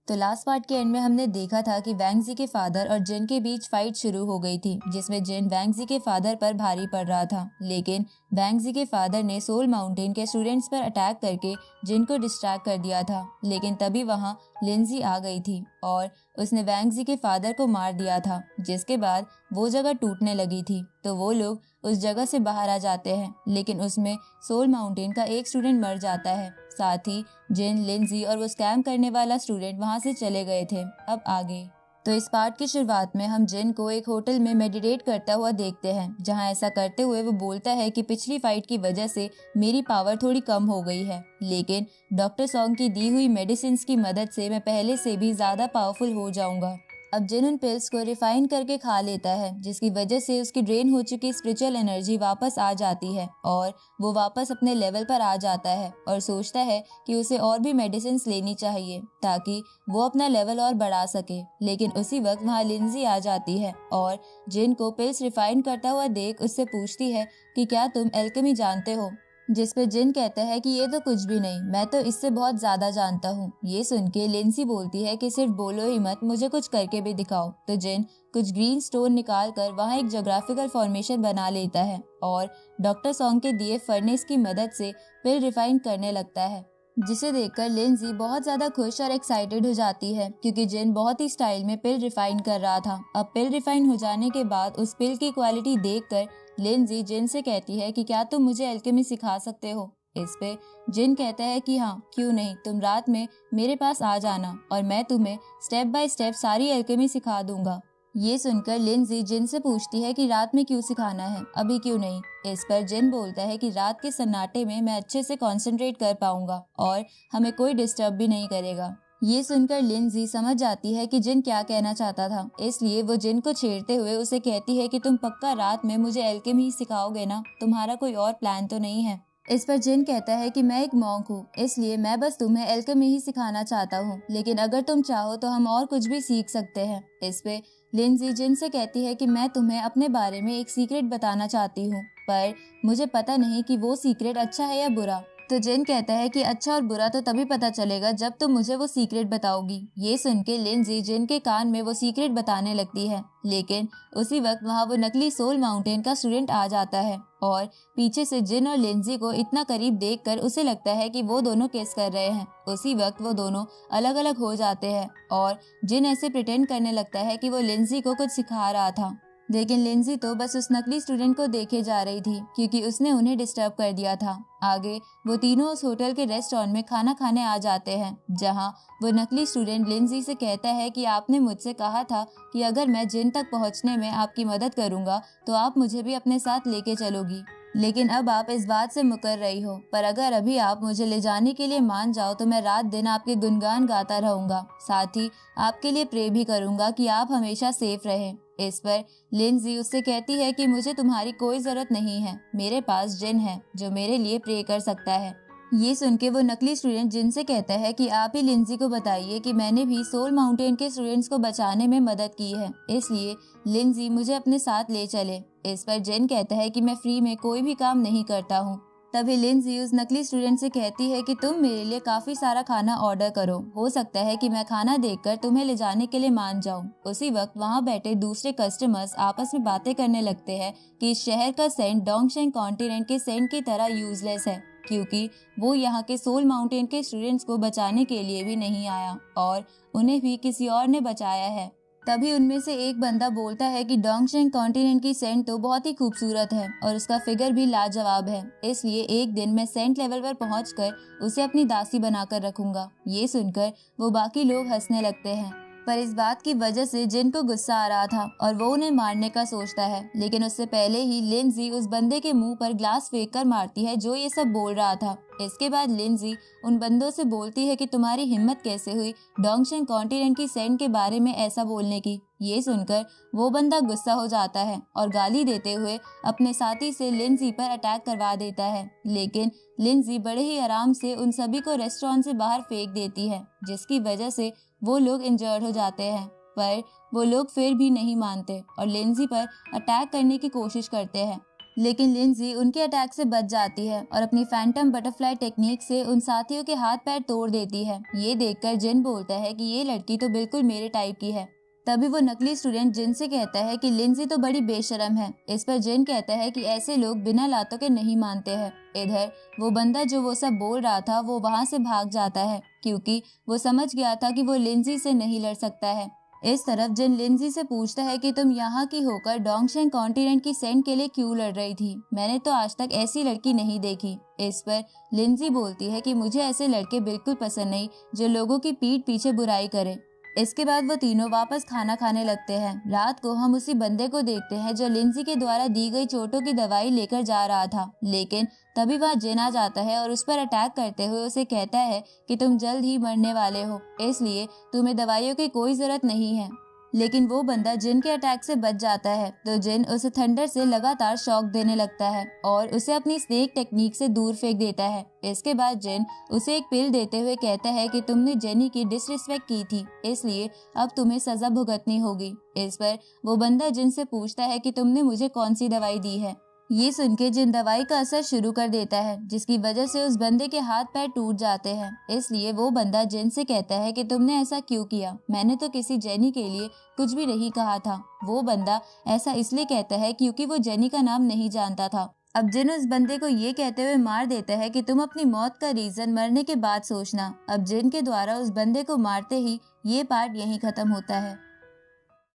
तो last part के and में हमने देखा था कि वैंगजी के फादर और जिन के बीच फाइट शुरू हो गई थी, जिसमें जिन वैंगजी के फादर पर भारी पड़ रहा था। लेकिन वैंगजी के फादर ने सोल माउंटेन के स्टूडेंट्स पर अटैक करके जिन को डिस्ट्रैक्ट कर दिया था। लेकिन तभी वहां लिंजी आ गई थी और उसने वैंगजी के फादर को मार दिया था, जिसके बाद वो जगह टूटने लगी थी। तो वो लोग उस जगह से बाहर आ जाते हैं, लेकिन उसमें सोल माउंटेन का एक स्टूडेंट मर जाता है। साथ ही जिन, लिंजी और वो स्कैम करने वाला स्टूडेंट वहां से चले गए थे। अब आगे तो इस पार्ट की शुरुआत में हम जिन को एक होटल में मेडिटेट करता हुआ देखते हैं, जहां ऐसा करते हुए वो बोलता है कि पिछली फाइट की वजह से मेरी पावर थोड़ी कम हो गई है, लेकिन डॉक्टर सॉन्ग की दी हुई मेडिसिन की मदद से मैं पहले से भी ज्यादा पावरफुल हो जाऊंगा। अब जिन उन पिल्स को रिफाइन करके खा लेता है, जिसकी वजह से उसकी ड्रेन हो चुकी स्पिरिचुअल एनर्जी वापस आ जाती है और वो वापस अपने लेवल पर आ जाता है और सोचता है कि उसे और भी मेडिसिन लेनी चाहिए ताकि वो अपना लेवल और बढ़ा सके। लेकिन उसी वक्त वहाँ लिंजी आ जाती है और जिन को पिल्स रिफाइन करता हुआ देख उससे पूछती है कि क्या तुम एल्केमी जानते हो, जिस पे जिन कहता है कि ये तो कुछ भी नहीं, मैं तो इससे बहुत ज्यादा जानता हूँ। ये सुन के लिंसी बोलती है कि सिर्फ बोलो ही मत, मुझे कुछ करके भी दिखाओ। तो जिन कुछ ग्रीन स्टोन निकाल कर वहाँ एक ज्योग्राफिकल फॉर्मेशन बना लेता है और डॉक्टर सॉन्ग के दिए फर्नेस की मदद से पिल रिफाइन करने लगता है, जिसे देखकर लिंजी बहुत ज्यादा खुश और एक्साइटेड हो जाती है क्योंकि जिन बहुत ही स्टाइल में पिल रिफाइन कर रहा था। अब पिल रिफाइन हो जाने के बाद उस पिल की क्वालिटी देखकर लिंजी जिन से कहती है कि क्या तुम मुझे एल्केमी सिखा सकते हो। इस पे जिन कहता है कि हाँ, क्यों नहीं, तुम रात में मेरे पास आ जाना और मैं तुम्हें स्टेप बाय स्टेप सारी एल्केमी सिखा दूंगा। ये सुनकर लिंजी जिन से पूछती है कि रात में क्यों सिखाना है, अभी क्यों नहीं। इस पर जिन बोलता है कि रात के सन्नाटे में मैं अच्छे से कंसंट्रेट कर पाऊंगा और हमें कोई डिस्टर्ब भी नहीं करेगा। ये सुनकर लिंजी समझ जाती है कि जिन क्या कहना चाहता था, इसलिए वो जिन को छेड़ते हुए उसे कहती है कि तुम पक्का रात में मुझे एल्केमी ही सिखाओगे ना, तुम्हारा कोई और प्लान तो नहीं है। इस पर जिन कहता है कि मैं एक मॉन्क हूँ, इसलिए मैं बस तुम्हें एल्केमी ही सिखाना चाहता हूँ, लेकिन अगर तुम चाहो तो हम और कुछ भी सीख सकते हैं। इस पे लिंजी जिन से कहती है कि मैं तुम्हें अपने बारे में एक सीक्रेट बताना चाहती हूँ, पर मुझे पता नहीं कि वो सीक्रेट अच्छा है या बुरा। तो जिन कहता है कि अच्छा और बुरा तो तभी पता चलेगा जब तुम मुझे वो सीक्रेट बताओगी। ये सुन के लिंजी जिन के कान में वो सीक्रेट बताने लगती है, लेकिन उसी वक्त वहाँ वो नकली सोल माउंटेन का स्टूडेंट आ जाता है और पीछे से जिन और लिंजी को इतना करीब देखकर उसे लगता है कि वो दोनों किस कर रहे हैं। उसी वक्त वो दोनों अलग अलग हो जाते हैं और जिन ऐसे प्रिटेंड करने लगता है कि वो लिंजी को कुछ सिखा रहा था, लेकिन लिंजी तो बस उस नकली स्टूडेंट को देखे जा रही थी क्योंकि उसने उन्हें डिस्टर्ब कर दिया था। आगे वो तीनों उस होटल के रेस्टोरेंट में खाना खाने आ जाते हैं, जहां वो नकली स्टूडेंट लिंजी से कहता है कि आपने मुझसे कहा था कि अगर मैं जिन तक पहुंचने में आपकी मदद करूंगा तो आप मुझे भी अपने साथ लेके चलोगी, लेकिन अब आप इस बात से मुकर रही हो। पर अगर अभी आप मुझे ले जाने के लिए मान जाओ तो मैं रात दिन आपके गुणगान गाता रहूंगा, साथ ही आपके लिए प्रे भी करूंगा कि आप हमेशा सेफ रहें। इस पर लिंजी उससे कहती है कि मुझे तुम्हारी कोई जरूरत नहीं है, मेरे पास जिन है जो मेरे लिए प्रे कर सकता है। ये सुन के वो नकली स्टूडेंट जिन से कहता है कि आप ही लिंजी को बताइए कि मैंने भी सोल माउंटेन के स्टूडेंट्स को बचाने में मदद की है, इसलिए लिंजी मुझे अपने साथ ले चले। इस पर जिन कहता है कि मैं फ्री में कोई भी काम नहीं करता हूँ। तभी लिंजी उस नकली स्टूडेंट से कहती है कि तुम मेरे लिए काफी सारा खाना ऑर्डर करो, हो सकता है कि मैं खाना देखकर तुम्हें ले जाने के लिए मान जाऊं। उसी वक्त वहां बैठे दूसरे कस्टमर्स आपस में बातें करने लगते हैं कि इस शहर का सेंट डोंगशेंग कॉन्टिनेंट के सेंट की तरह यूजलेस है, क्योंकि वो यहाँ के सोल माउंटेन के स्टूडेंट्स को बचाने के लिए भी नहीं आया और उन्हें भी किसी और ने बचाया है। तभी उनमें से एक बंदा बोलता है कि डोंगशेंग कॉन्टिनेंट की सेंट तो बहुत ही खूबसूरत है और उसका फिगर भी लाजवाब है, इसलिए एक दिन मैं सेंट लेवल पर पहुंचकर उसे अपनी दासी बनाकर रखूंगा। ये सुनकर वो बाकी लोग हंसने लगते हैं, पर इस बात की वजह से जिन को गुस्सा आ रहा था और वो उन्हें मारने का सोचता है, लेकिन उससे पहले ही लिंजी उस बंदे के मुंह पर ग्लास फेंक कर मारती है जो ये सब बोल रहा था। इसके बाद लिंजी उन बंदों से बोलती है कि तुम्हारी हिम्मत कैसे हुई डोंगशेंग कॉन्टिनेंट की सेंट के बारे में ऐसा बोलने की। ये सुनकर वो बंदा गुस्सा हो जाता है और गाली देते हुए अपने साथी से लिंजी पर अटैक करवा देता है, लेकिन लिंजी बड़े ही आराम से उन सभी को रेस्टोरेंट से बाहर फेंक देती है, जिसकी वजह से वो लोग इंजर्ड हो जाते हैं। पर वो लोग फिर भी नहीं मानते और लिंजी पर अटैक करने की कोशिश करते हैं, लेकिन लिंजी उनके अटैक से बच जाती है और अपनी फैंटम बटरफ्लाई टेक्निक से उन साथियों के हाथ पैर तोड़ देती है। ये देखकर जिन बोलता है कि ये लड़की तो बिल्कुल मेरे टाइप की है। तभी वो नकली स्टूडेंट जिन से कहता है कि लिंजी तो बड़ी बेशरम है। इस पर जिन कहता है कि ऐसे लोग बिना लातों के नहीं मानते हैं। इधर वो बंदा जो वो सब बोल रहा था वो वहाँ से भाग जाता है, क्योंकि वो समझ गया था कि वो लिंजी से नहीं लड़ सकता है। इस तरफ जिन लिंजी से पूछता है कि तुम यहाँ की होकर डोंगशेंग कॉन्टिनेंट की सेंट के लिए क्यों लड़ रही थी, मैंने तो आज तक ऐसी लड़की नहीं देखी। इस पर लिंजी बोलती है कि मुझे ऐसे लड़के बिल्कुल पसंद नहीं जो लोगों की पीठ पीछे बुराई करे। इसके बाद वो तीनों वापस खाना खाने लगते हैं। रात को हम उसी बंदे को देखते हैं जो लिंजी के द्वारा दी गई चोटों की दवाई लेकर जा रहा था, लेकिन तभी वह जिन आ जाता है और उस पर अटैक करते हुए उसे कहता है कि तुम जल्द ही मरने वाले हो, इसलिए तुम्हें दवाइयों की कोई जरूरत नहीं है। लेकिन वो बंदा जिन के अटैक से बच जाता है तो जिन उसे थंडर से लगातार शॉक देने लगता है और उसे अपनी स्नेक टेक्निक से दूर फेंक देता है। इसके बाद जिन उसे एक पिल देते हुए कहता है कि तुमने जेनी की डिसरिस्पेक्ट की थी, इसलिए अब तुम्हें सजा भुगतनी होगी। इस पर वो बंदा जिन से पूछता है कि तुमने मुझे कौन सी दवाई दी है। ये सुन के जिन दवाई का असर शुरू कर देता है, जिसकी वजह से उस बंदे के हाथ पैर टूट जाते हैं। इसलिए वो बंदा जिन से कहता है कि तुमने ऐसा क्यों किया, मैंने तो किसी जेनी के लिए कुछ भी नहीं कहा था। वो बंदा ऐसा इसलिए कहता है क्योंकि वो जेनी का नाम नहीं जानता था। अब जिन उस बंदे को ये कहते हुए मार देता है कि तुम अपनी मौत का रीजन मरने के बाद सोचना। अब जिन के द्वारा उस बंदे को मारते ही ये पार्ट यहीं खत्म होता है।